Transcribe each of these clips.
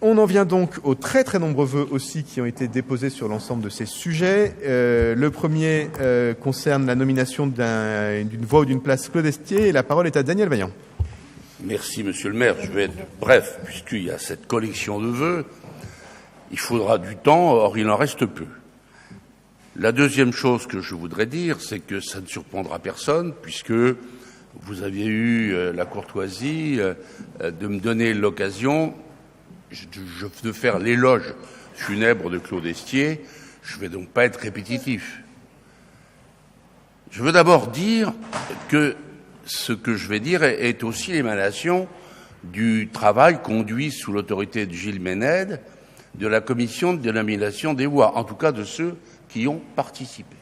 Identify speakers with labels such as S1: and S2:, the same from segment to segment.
S1: On en vient donc aux très très nombreux vœux aussi qui ont été déposés sur l'ensemble de ces sujets. Le premier concerne la nomination d'une voix ou d'une place Claude Estier, et la parole est à Daniel Vaillant.
S2: Merci, monsieur le maire. Je vais être bref, puisqu'il y a cette collection de vœux. Il faudra du temps, or il en reste peu. La deuxième chose que je voudrais dire, c'est que ça ne surprendra personne, puisque vous aviez eu la courtoisie de me donner l'occasion de faire l'éloge funèbre de Claude Estier. Je ne vais donc pas être répétitif. Je veux d'abord dire que ce que je vais dire est aussi l'émanation du travail conduit sous l'autorité de Gilles Ménède de la commission de dénomination des voix, en tout cas de ceux qui ont participé.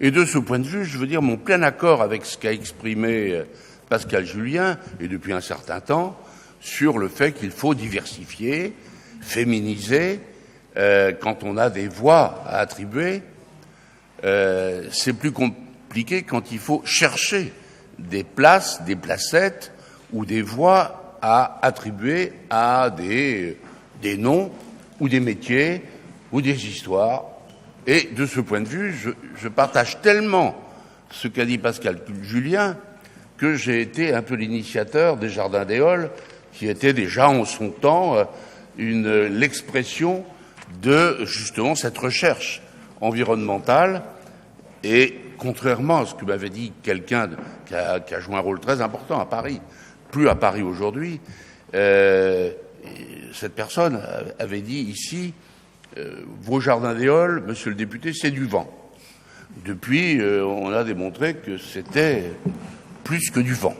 S2: Et de ce point de vue, je veux dire mon plein accord avec ce qu'a exprimé Pascal Julien, et depuis un certain temps, sur le fait qu'il faut diversifier, féminiser, quand on a des voix à attribuer. C'est plus compliqué quand il faut chercher des places, des placettes ou des voix à attribuer à des noms ou des métiers ou des histoires. Et de ce point de vue, je partage tellement ce qu'a dit Pascal Julien que j'ai été un peu l'initiateur des Jardins des Halles, qui était déjà en son temps l'expression de justement cette recherche environnementale. Et contrairement à ce que m'avait dit quelqu'un qui a joué un rôle très important à Paris, plus à Paris aujourd'hui, cette personne avait dit ici, vos Jardins des Halles, monsieur le député, c'est du vent. Depuis, on a démontré que c'était plus que du vent.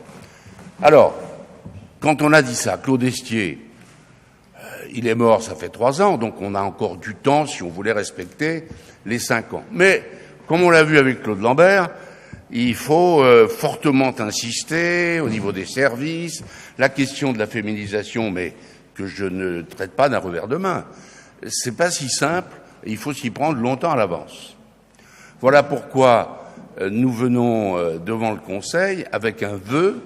S2: Alors, quand on a dit ça, Claude Estier, il est mort, ça fait 3 ans, donc on a encore du temps si on voulait respecter les 5 ans. Mais, comme on l'a vu avec Claude Lambert, il faut fortement insister au niveau des services, la question de la féminisation, mais que je ne traite pas d'un revers de main. C'est pas si simple, il faut s'y prendre longtemps à l'avance. Voilà pourquoi nous venons devant le Conseil avec un vœu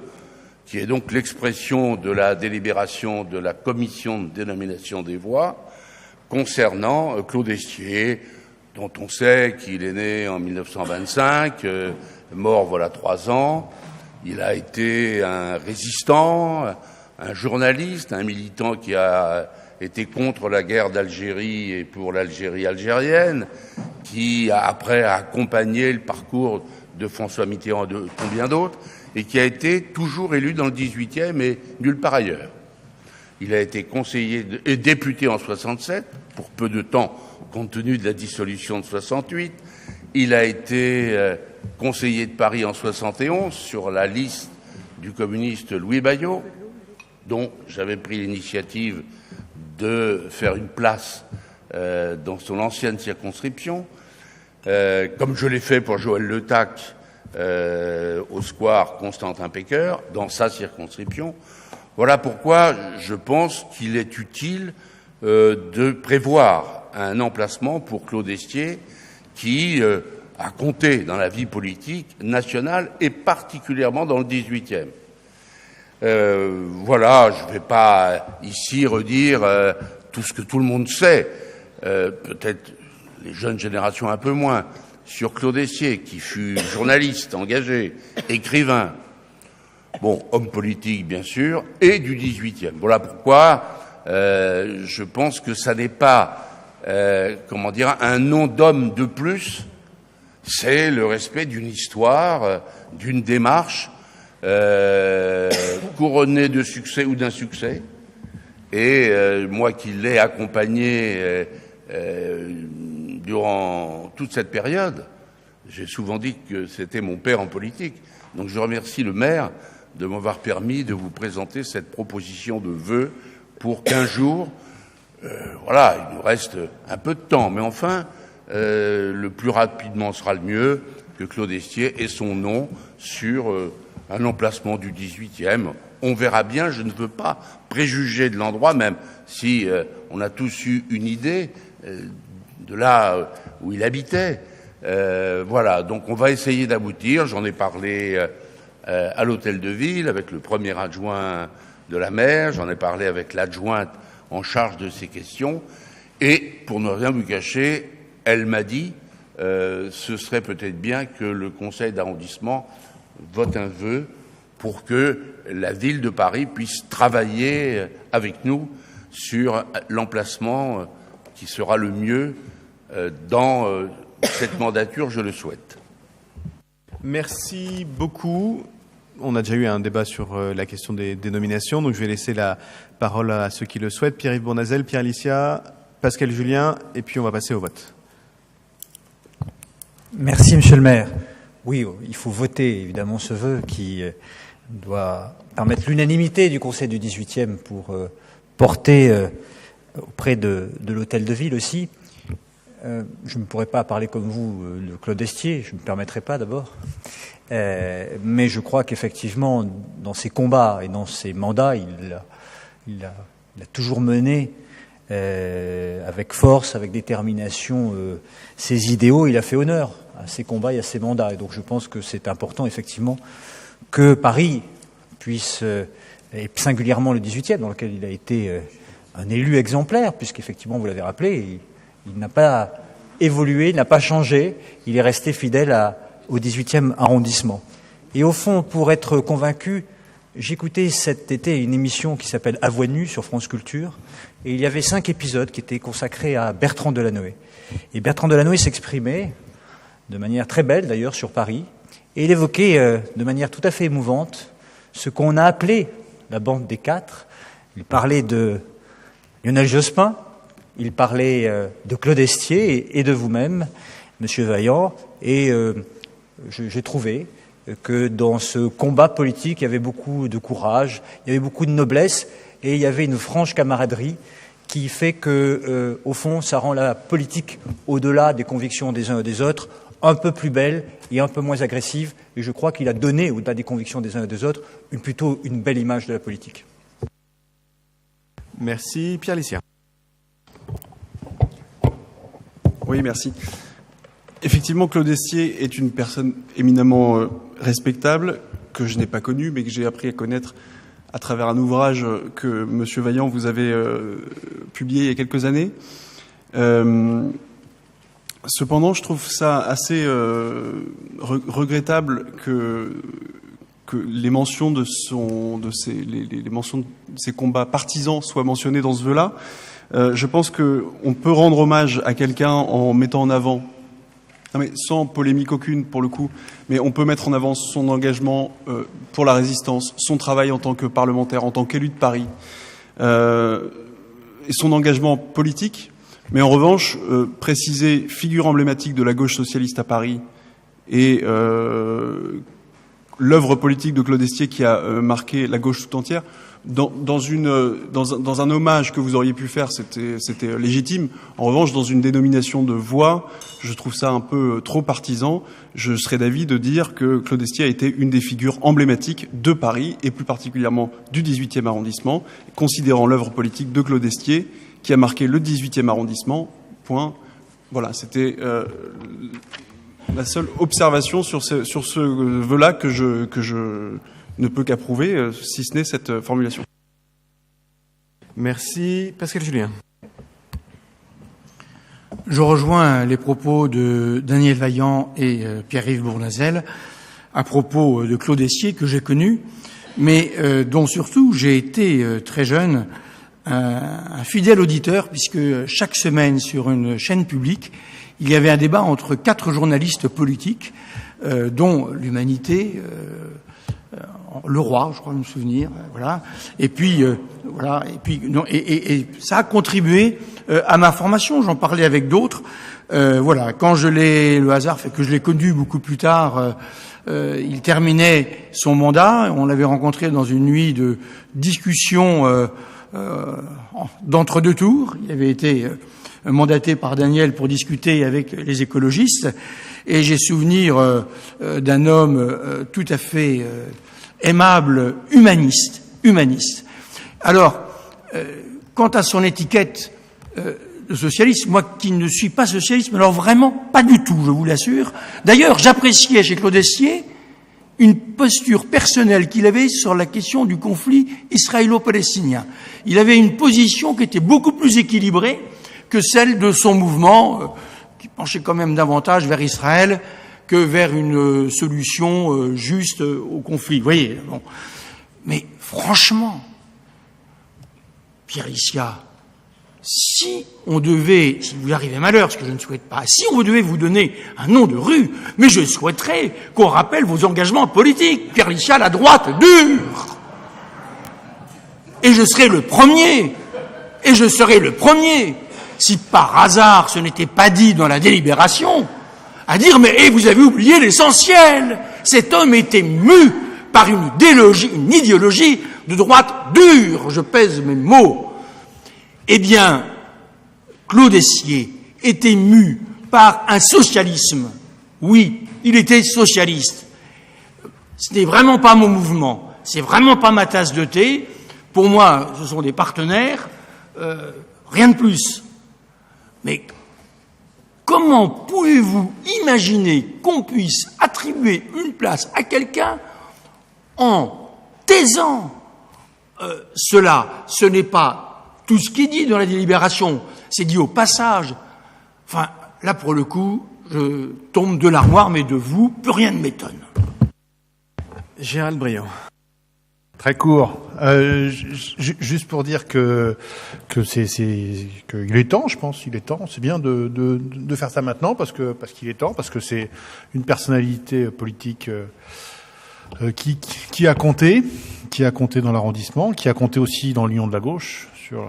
S2: qui est donc l'expression de la délibération de la commission de dénomination des voix concernant Claude Estier, dont on sait qu'il est né en 1925, mort voilà 3 ans. Il a été un résistant, un journaliste, un militant qui a été contre la guerre d'Algérie et pour l'Algérie algérienne, qui après a accompagné le parcours de François Mitterrand et de combien d'autres, et qui a été toujours élu dans le 18e et nulle part ailleurs. Il a été conseiller et député en 67, pour peu de temps, compte tenu de la dissolution de 68. Il a été conseiller de Paris en 71 sur la liste du communiste Louis Baillot, dont j'avais pris l'initiative de faire une place dans son ancienne circonscription, comme je l'ai fait pour Joël Le Tac au square Constantin Pecker, dans sa circonscription. Voilà pourquoi je pense qu'il est utile de prévoir un emplacement pour Claude Estier qui a compté dans la vie politique nationale et particulièrement dans le 18e. Voilà, je ne vais pas ici redire tout ce que tout le monde sait, peut-être les jeunes générations un peu moins, sur Claude Estier, qui fut journaliste engagé, écrivain, bon, homme politique bien sûr, et du 18e. Voilà pourquoi je pense que ça n'est pas, un nom d'homme de plus, c'est le respect d'une histoire, d'une démarche, couronné de succès ou d'insuccès. Et moi qui l'ai accompagné durant toute cette période, j'ai souvent dit que c'était mon père en politique. Donc je remercie le maire de m'avoir permis de vous présenter cette proposition de vœux pour 15 jours. Voilà, il nous reste un peu de temps, mais enfin, le plus rapidement sera le mieux, que Claude Estier ait son nom sur un emplacement du 18e. On verra bien, je ne veux pas préjuger de l'endroit, même si on a tous eu une idée de là où il habitait. Voilà, donc on va essayer d'aboutir. J'en ai parlé à l'hôtel de ville avec le premier adjoint de la maire, j'en ai parlé avec l'adjointe en charge de ces questions. Et, pour ne rien vous cacher, elle m'a dit ce serait peut-être bien que le conseil d'arrondissement vote un vœu pour que la ville de Paris puisse travailler avec nous sur l'emplacement qui sera le mieux dans cette mandature, je le souhaite.
S1: Merci beaucoup. On a déjà eu un débat sur la question des dénominations, donc je vais laisser la parole à ceux qui le souhaitent. Pierre-Yves Bournazel, Pierre Alicia, Pascal Julien, et puis on va passer au vote.
S3: Merci, Monsieur le maire. Oui, il faut voter évidemment ce vœu qui doit permettre l'unanimité du Conseil du 18e pour porter auprès de l'hôtel de ville aussi. Je ne pourrais pas parler comme vous de Claude Estier, je ne me permettrai pas d'abord. Mais je crois qu'effectivement, dans ses combats et dans ses mandats, il a toujours mené avec force, avec détermination, ses idéaux. Il a fait honneur à ses combats et à ses mandats. Et donc je pense que c'est important, effectivement, que Paris puisse, et singulièrement le 18e, dans lequel il a été un élu exemplaire, puisqu'effectivement, vous l'avez rappelé, il n'a pas évolué, il n'a pas changé, il est resté fidèle au 18e arrondissement. Et au fond, pour être convaincu, j'écoutais cet été une émission qui s'appelle À voix nue sur France Culture, et il y avait 5 épisodes qui étaient consacrés à Bertrand Delanoë. Et Bertrand Delanoë s'exprimait, de manière très belle d'ailleurs, sur Paris, et il évoquait de manière tout à fait émouvante ce qu'on a appelé la bande des 4. Il parlait de Lionel Jospin, il parlait de Claude Estier et de vous-même, Monsieur Vaillant, et j'ai trouvé que dans ce combat politique, il y avait beaucoup de courage, il y avait beaucoup de noblesse, et il y avait une franche camaraderie qui fait que, au fond, ça rend la politique, au-delà des convictions des uns et des autres, un peu plus belle et un peu moins agressive. Et je crois qu'il a donné, au-delà des convictions des uns et des autres, plutôt une belle image de la politique.
S1: Merci. Pierre Lissière.
S4: Oui, merci. Effectivement, Claude Estier est une personne éminemment respectable, que je n'ai pas connue, mais que j'ai appris à connaître à travers un ouvrage que Monsieur Vaillant vous avez publié il y a quelques années. Cependant, je trouve ça assez regrettable que les mentions de les mentions de ses combats partisans soient mentionnées dans ce vœu-là. Je pense qu'on peut rendre hommage à quelqu'un en mettant en avant, mais sans polémique aucune pour le coup, mais on peut mettre en avant son engagement pour la résistance, son travail en tant que parlementaire, en tant qu'élu de Paris, et son engagement politique. Mais en revanche, préciser figure emblématique de la gauche socialiste à Paris et l'œuvre politique de Claude Estier qui a marqué la gauche tout entière, dans un hommage que vous auriez pu faire, c'était légitime. En revanche, dans une dénomination de voix, je trouve ça un peu trop partisan. Je serais d'avis de dire que Claude Estier a été une des figures emblématiques de Paris et plus particulièrement du 18e arrondissement, considérant l'œuvre politique de Claude Estier qui a marqué le 18e arrondissement. Point. Voilà, c'était la seule observation sur ce vœu-là que je ne peut qu'approuver, si ce n'est cette formulation.
S1: Merci. Pascal Julien.
S5: Je rejoins les propos de Daniel Vaillant et Pierre-Yves Bournazel à propos de Claude Estier, que j'ai connu, mais dont surtout j'ai été très jeune un fidèle auditeur, puisque chaque semaine sur une chaîne publique, il y avait un débat entre 4 journalistes politiques, dont l'Humanité, Le Roi, je crois me souvenir, voilà. Et puis voilà, et ça a contribué à ma formation. J'en parlais avec d'autres. Voilà, quand le hasard fait que je l'ai connu beaucoup plus tard. Il terminait son mandat. On l'avait rencontré dans une nuit de discussion d'entre-deux tours. Il avait été mandaté par Daniel pour discuter avec les écologistes. Et j'ai souvenir d'un homme tout à fait aimable, humaniste. Alors, quant à son étiquette de socialiste, moi qui ne suis pas socialiste, mais alors vraiment pas du tout, je vous l'assure. D'ailleurs, j'appréciais chez Claude Estier une posture personnelle qu'il avait sur la question du conflit israélo-palestinien. Il avait une position qui était beaucoup plus équilibrée que celle de son mouvement, qui penchait quand même davantage vers Israël que vers une solution juste au conflit. Vous voyez, bon. Mais franchement, Pierre Lissia, si on devait, si vous arrivez malheur, ce que je ne souhaite pas, si on devait vous donner un nom de rue, mais je souhaiterais qu'on rappelle vos engagements politiques. Pierre Lissia, la droite dure. Et je serai le premier. Et je serai le premier, si par hasard ce n'était pas dit dans la délibération, à dire, mais vous avez oublié l'essentiel. Cet homme était mu par une idéologie de droite dure. Je pèse mes mots. Eh bien, Claude Essier était mu par un socialisme. Oui, il était socialiste. Ce n'est vraiment pas mon mouvement. C'est vraiment pas ma tasse de thé. Pour moi, ce sont des partenaires. Rien de plus. Mais comment pouvez-vous imaginer qu'on puisse attribuer une place à quelqu'un en taisant cela? Ce n'est pas tout ce qui est dit dans la délibération, c'est dit au passage. Enfin, là, pour le coup, je tombe de l'armoire, mais de vous, plus rien ne m'étonne.
S1: Gérald Briand.
S6: Très court. Juste pour dire que qu'il est temps, je pense, il est temps. C'est bien de faire ça maintenant parce qu'il est temps, parce que c'est une personnalité politique qui a compté dans l'arrondissement, qui a compté aussi dans l'Union de la gauche. Sur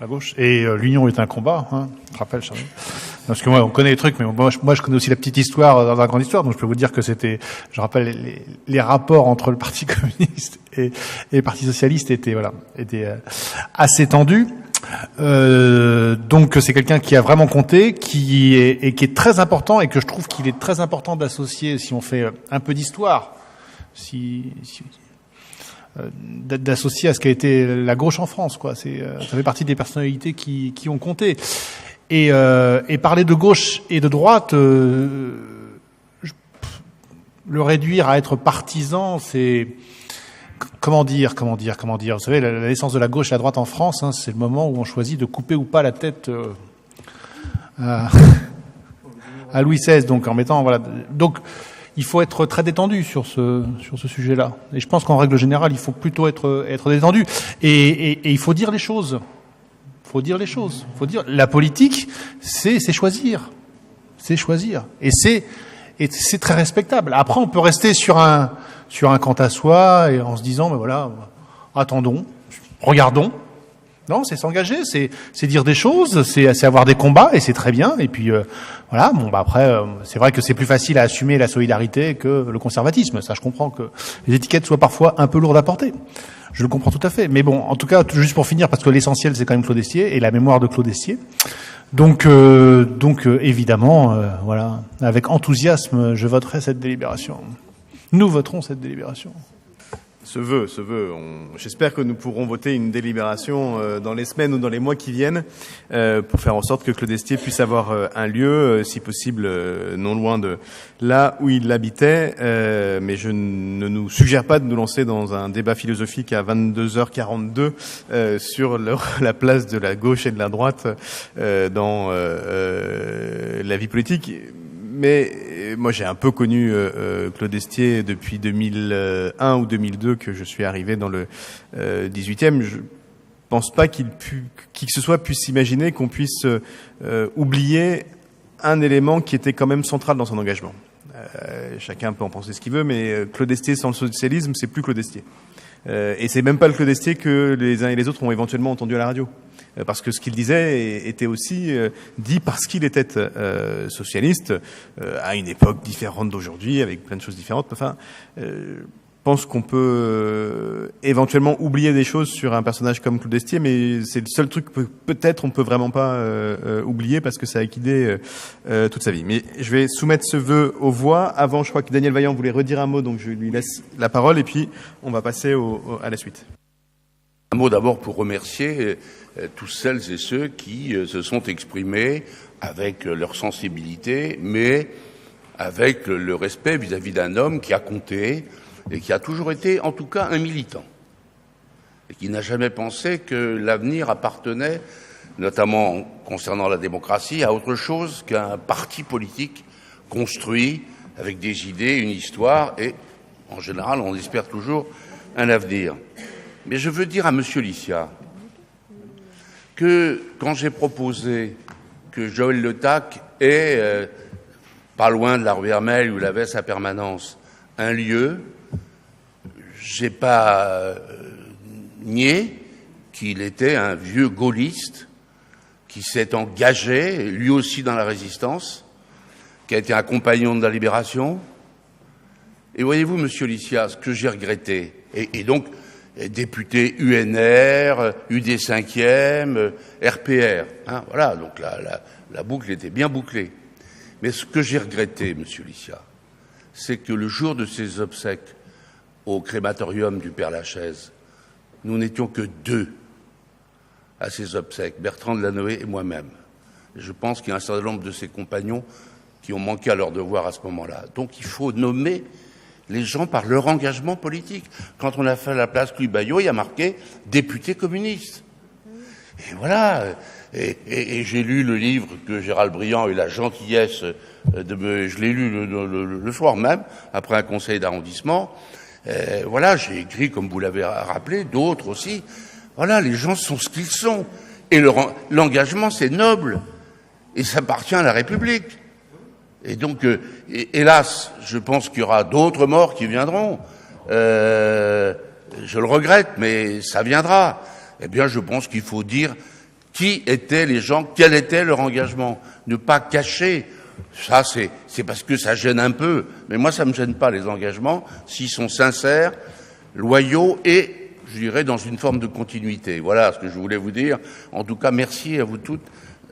S6: la gauche. Et l'union est un combat, hein, je te rappelle, Charlie. Parce que moi, on connaît les trucs, mais moi, je connais aussi la petite histoire dans la grande histoire, donc je peux vous dire que c'était, je rappelle, les rapports entre le Parti communiste et le Parti socialiste étaient assez tendus. Donc c'est quelqu'un qui a vraiment compté, qui est très important, et que je trouve qu'il est très important d'associer, si on fait un peu d'histoire, d'associer à ce qu'a été la gauche en France, quoi. Ça fait partie des personnalités qui ont compté. Et parler de gauche et de droite, le réduire à être partisan, c'est comment dire. Vous savez, la naissance de la gauche et de la droite en France, hein, c'est le moment où on choisit de couper ou pas la tête à Louis XVI. Donc en mettant, voilà. Donc il faut être très détendu sur ce sujet-là. Et je pense qu'en règle générale, il faut plutôt être détendu. Et il faut dire les choses. Faut dire la politique, c'est choisir. C'est choisir. Et c'est très respectable. Après, on peut rester sur un quant à soi et en se disant, mais voilà, attendons, regardons. Non, c'est s'engager, c'est dire des choses, c'est avoir des combats, et c'est très bien. Et puis voilà. Bon, après, c'est vrai que c'est plus facile à assumer la solidarité que le conservatisme. Ça, je comprends que les étiquettes soient parfois un peu lourdes à porter. Je le comprends tout à fait. Mais bon, en tout cas, juste pour finir, parce que l'essentiel, c'est quand même Claude Essier et la mémoire de Claude Essier. Donc évidemment, voilà, avec enthousiasme, je voterai cette délibération. Nous voterons cette délibération.
S1: Ce vœu. J'espère que nous pourrons voter une délibération dans les semaines ou dans les mois qui viennent pour faire en sorte que Claude Estier puisse avoir un lieu, si possible non loin de là où il habitait. Mais je ne nous suggère pas de nous lancer dans un débat philosophique à 22h42 sur la place de la gauche et de la droite dans la vie politique. Mais moi, j'ai un peu connu Claude Estier depuis 2001 ou 2002 que je suis arrivé dans le 18e. Je pense pas qui que ce soit puisse imaginer qu'on puisse oublier un élément qui était quand même central dans son engagement. Chacun peut en penser ce qu'il veut, mais Claude Estier sans le socialisme, c'est plus Claude Estier. Et c'est même pas le Claude Estier que les uns et les autres ont éventuellement entendu à la radio. Parce que ce qu'il disait était aussi dit parce qu'il était socialiste à une époque différente d'aujourd'hui, avec plein de choses différentes. Enfin, je pense qu'on peut éventuellement oublier des choses sur un personnage comme Claude Estier, mais c'est le seul truc que peut-être on peut vraiment pas oublier parce que ça a guidé toute sa vie. Mais je vais soumettre ce vœu aux voix. Avant, je crois que Daniel Vaillant voulait redire un mot, donc je lui laisse la parole et puis on va passer à la suite.
S2: Un mot d'abord pour remercier tous celles et ceux qui se sont exprimés avec leur sensibilité, mais avec le respect vis-à-vis d'un homme qui a compté et qui a toujours été, en tout cas, un militant, et qui n'a jamais pensé que l'avenir appartenait, notamment concernant la démocratie, à autre chose qu'un parti politique construit avec des idées, une histoire et, en général, on espère toujours un avenir. Mais je veux dire à M. Lycia que quand j'ai proposé que Joël Le Tac ait, pas loin de la rue Hermel où il avait sa permanence, un lieu, j'ai pas nié qu'il était un vieux gaulliste qui s'est engagé, lui aussi dans la résistance, qui a été un compagnon de la Libération. Et voyez-vous, Monsieur Lycia, ce que j'ai regretté, et donc député UNR, UD 5e, RPR, hein, voilà, donc la boucle était bien bouclée. Mais ce que j'ai regretté, Monsieur Lycia, c'est que le jour de ses obsèques au crématorium du Père-Lachaise, nous n'étions que 2 à ses obsèques, Bertrand Delanoë et moi-même. Je pense qu'il y a un certain nombre de ses compagnons qui ont manqué à leur devoir à ce moment-là. Donc il faut nommer les gens par leur engagement politique. Quand on a fait la place Louis Bayot, il y a marqué « député communiste ». Et voilà. Et j'ai lu le livre que Gérald Briand a eu la gentillesse je l'ai lu le soir même, après un conseil d'arrondissement. Voilà, j'ai écrit, comme vous l'avez rappelé, d'autres aussi. Voilà, les gens sont ce qu'ils sont. Et l'engagement, c'est noble. Et ça appartient à la République. Et donc, hélas, je pense qu'il y aura d'autres morts qui viendront. Je le regrette, mais ça viendra. Eh bien, je pense qu'il faut dire qui étaient les gens, quel était leur engagement. Ne pas cacher. Ça, c'est parce que ça gêne un peu. Mais moi, ça me gêne pas, les engagements, s'ils sont sincères, loyaux et, je dirais, dans une forme de continuité. Voilà ce que je voulais vous dire. En tout cas, merci à vous toutes.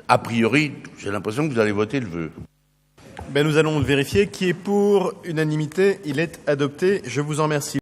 S2: A priori, j'ai l'impression que vous allez voter le vœu.
S1: Nous allons vérifier qui est pour unanimité. Il est adopté. Je vous en remercie.